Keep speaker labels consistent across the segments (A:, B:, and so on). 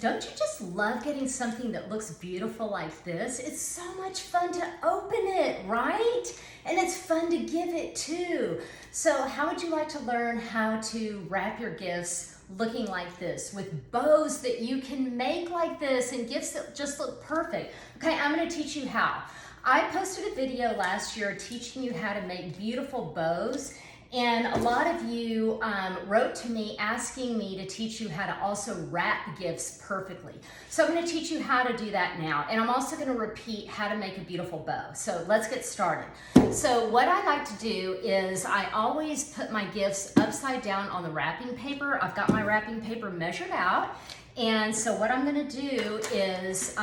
A: don't you just love getting something that looks beautiful like this? It's so much fun to open it, right? And it's fun to give it too. So how would you like to learn how to wrap your gifts looking like this, with bows that you can make like this and gifts that just look perfect? Okay, I'm gonna teach you how. I posted a video last year teaching you how to make beautiful bows, and a lot of you wrote to me asking me to teach you how to also wrap gifts perfectly. So I'm going to teach you how to do that now, and I'm also going to repeat how to make a beautiful bow. So let's get started. So what I like to do is I always put my gifts upside down on the wrapping paper. I've got my wrapping paper measured out, and so what I'm going to do is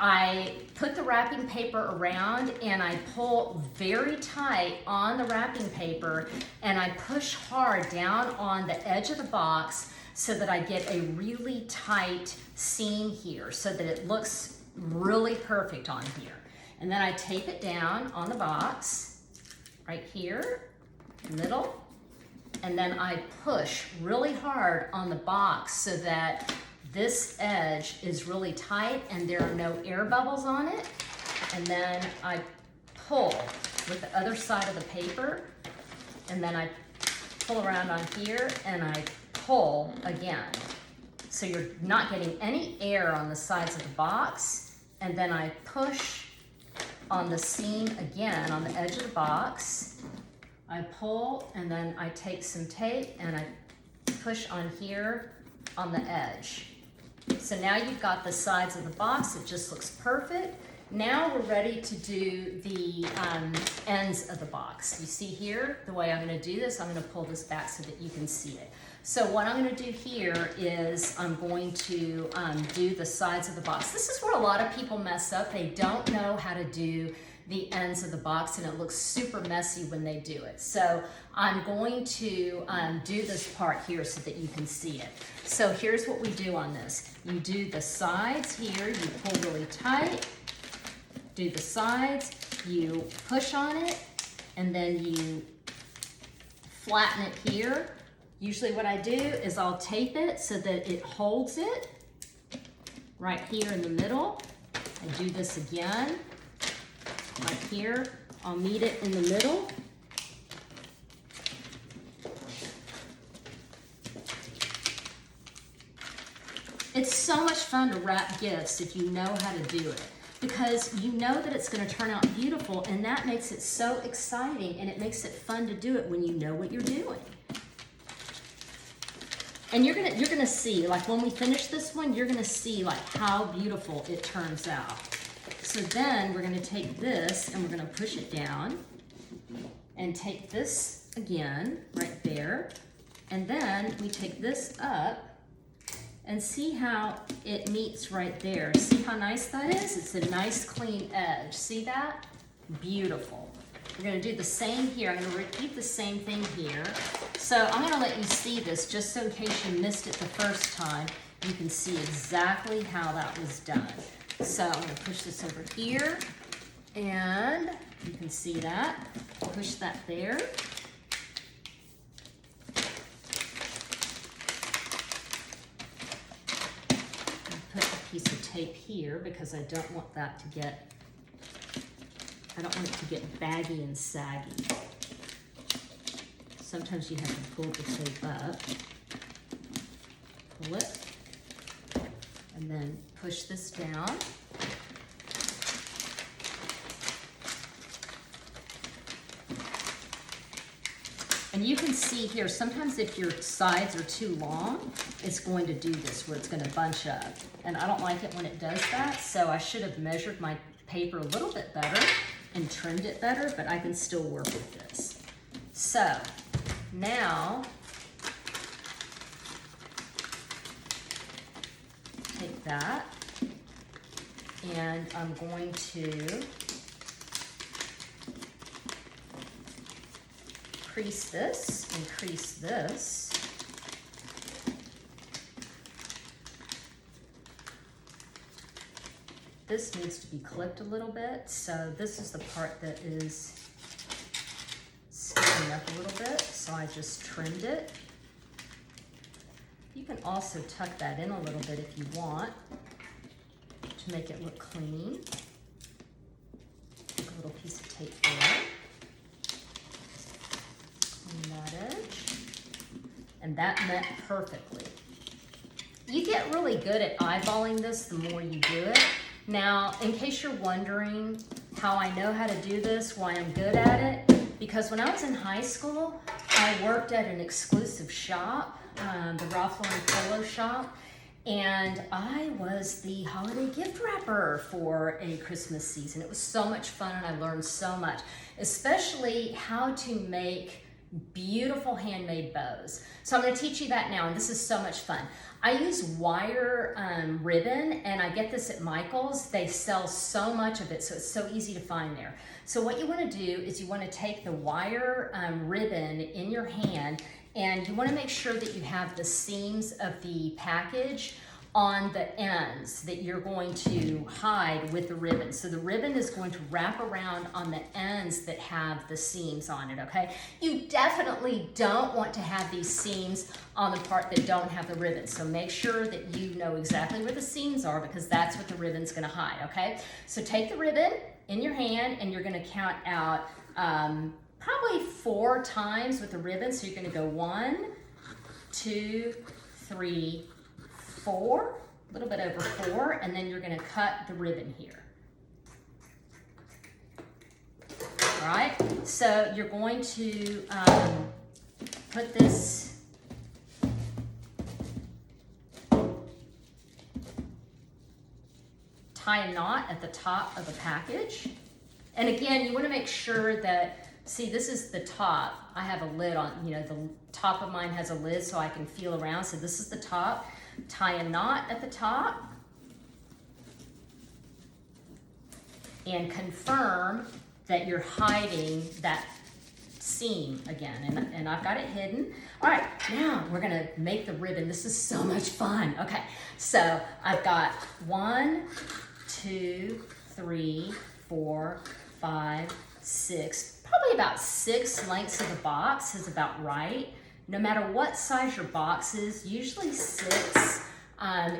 A: I put the wrapping paper around and I pull very tight on the wrapping paper, and I push hard down on the edge of the box so that I get a really tight seam here so that it looks really perfect on here. And then I tape it down on the box right here, middle, and then I push really hard on the box so that this edge is really tight and there are no air bubbles on it. And then I pull with the other side of the paper, and then I pull around on here and I pull again. So you're not getting any air on the sides of the box. And then I push on the seam again on the edge of the box. I pull, and then I take some tape and I push on here on the edge. So now you've got the sides of the box. It just looks perfect. Now we're ready to do the ends of the box. You see here, the way I'm going to do this, I'm going to pull this back so that you can see it. So what I'm going to do here is I'm going to do the sides of the box. This is where a lot of people mess up. They don't know how to do the ends of the box, and it looks super messy when they do it. So I'm going to do this part here so that you can see it. So here's what we do on this. You do the sides here, you pull really tight, do the sides, you push on it, and then you flatten it here. Usually what I do is I'll tape it so that it holds it right here in the middle. I do this again. Right here, I'll meet it in the middle. It's so much fun to wrap gifts if you know how to do it, because you know that it's going to turn out beautiful, and that makes it so exciting, and it makes it fun to do it when you know what you're doing. And you're gonna see, like when we finish this one, you're gonna see like how beautiful it turns out. So then we're going to take this and we're going to push it down, and take this again right there, and then we take this up and see how it meets right there. See how nice that is? It's a nice clean edge. See that? Beautiful. We're going to do the same here. I'm going to repeat the same thing here. So I'm going to let you see this just so in case you missed it the first time, you can see exactly how that was done. So I'm going to push this over here, and you can see that. Push that there. Put a piece of tape here because I don't want that to get, I don't want it to get baggy and saggy. Sometimes you have to pull the tape up. Pull it. And then push this down. And you can see here, sometimes if your sides are too long, it's going to do this, where it's going to bunch up. And I don't like it when it does that, so I should have measured my paper a little bit better and trimmed it better, but I can still work with this. So now, take that, and I'm going to crease this and crease this. This needs to be clipped a little bit, so this is the part that is sticking up a little bit, so I just trimmed it. You can also tuck that in a little bit if you want to make it look clean. A little piece of tape there. Clean that edge. And that met perfectly. You get really good at eyeballing this the more you do it. Now, in case you're wondering how I know how to do this, why I'm good at it, because when I was in high school, I worked at an exclusive shop, the Ralph Lauren Polo shop, and I was the holiday gift wrapper for a Christmas season. It was so much fun and I learned so much, especially how to make beautiful handmade bows. So I'm going to teach you that now, and this is so much fun. I use wire ribbon, and I get this at Michael's. They sell so much of it, so it's so easy to find there. So what you want to do is you want to take the wire ribbon in your hand, and you want to make sure that you have the seams of the package on the ends that you're going to hide with the ribbon. So the ribbon is going to wrap around on the ends that have the seams on it, okay? You definitely don't want to have these seams on the part that don't have the ribbon. So make sure that you know exactly where the seams are, because that's what the ribbon's gonna hide, okay? So take the ribbon in your hand and you're gonna count out probably 4 times with the ribbon. So you're gonna go 1, 2, 3, 4, a little bit over 4, and then you're going to cut the ribbon here. All right, so you're going to put this tie a knot at the top of the package. And again, you want to make sure that, see, this is the top. I have a lid on, you know, the top of mine has a lid so I can feel around. So this is the top. Tie a knot at the top and confirm that you're hiding that seam again, and I've got it hidden. All right, now we're gonna make the ribbon. This is so much fun. Okay, so I've got 1, 2, 3, 4, 5, 6, probably about 6 lengths of the box is about right. No matter what size your box is, usually 6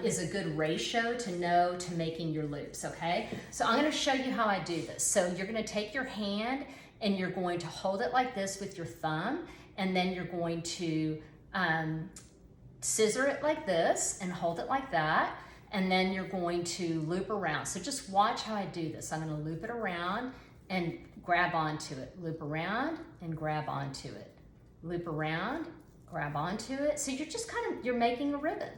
A: is a good ratio to know to making your loops, okay? So I'm gonna show you how I do this. So you're gonna take your hand and you're going to hold it like this with your thumb, and then you're going to scissor it like this and hold it like that, and then you're going to loop around. So just watch how I do this. I'm gonna loop it around and grab onto it. Loop around and grab onto it. Loop around, grab onto it. So you're just you're making a ribbon.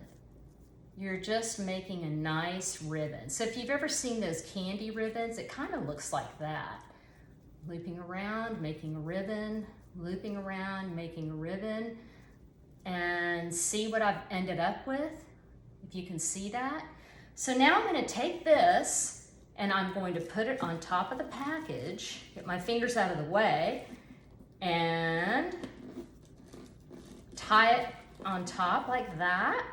A: You're just making a nice ribbon. So if you've ever seen those candy ribbons, it kind of looks like that. Looping around, making a ribbon, looping around, making a ribbon, and see what I've ended up with, if you can see that. So now I'm gonna take this and I'm going to put it on top of the package, get my fingers out of the way, and tie it on top like that.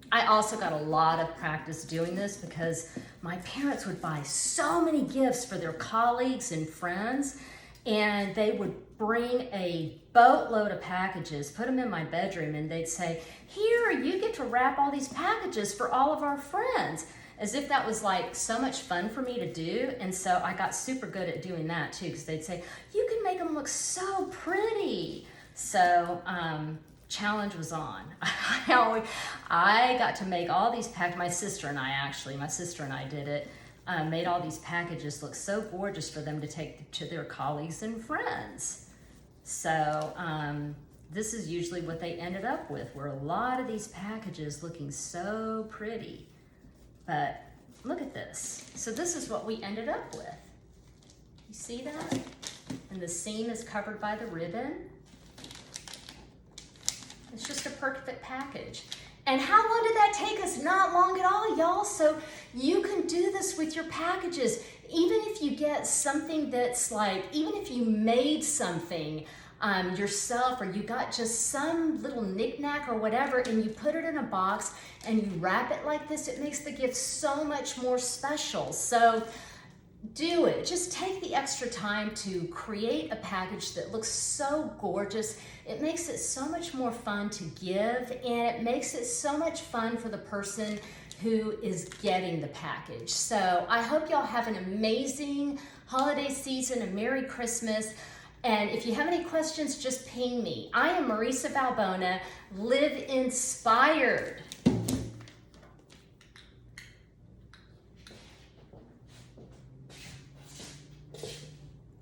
A: I also got a lot of practice doing this because my parents would buy so many gifts for their colleagues and friends, and they would bring a boatload of packages, put them in my bedroom, and they'd say, "Here, you get to wrap all these packages for all of our friends," as if that was like so much fun for me to do. And so I got super good at doing that too, because they'd say, "You can make them look so pretty." So challenge was on. I got to make all these packages. My sister and I did it. Made all these packages look so gorgeous for them to take to their colleagues and friends. So this is usually what they ended up with, were a lot of these packages looking so pretty. But look at this. So this is what we ended up with. You see that? And the seam is covered by the ribbon. It's just a perfect package. And how long did that take us? Not long at all, y'all. So you can do this with your packages. Even if you get something that's like, even if you made something yourself, or you got just some little knickknack or whatever, and you put it in a box and you wrap it like this, it makes the gift so much more special. So do it. Just take the extra time to create a package that looks so gorgeous. It makes it so much more fun to give, and it makes it so much fun for the person who is getting the package. So I hope y'all have an amazing holiday season, a Merry Christmas. And if you have any questions, just ping me. I am Marisa Vallbona. Live inspired.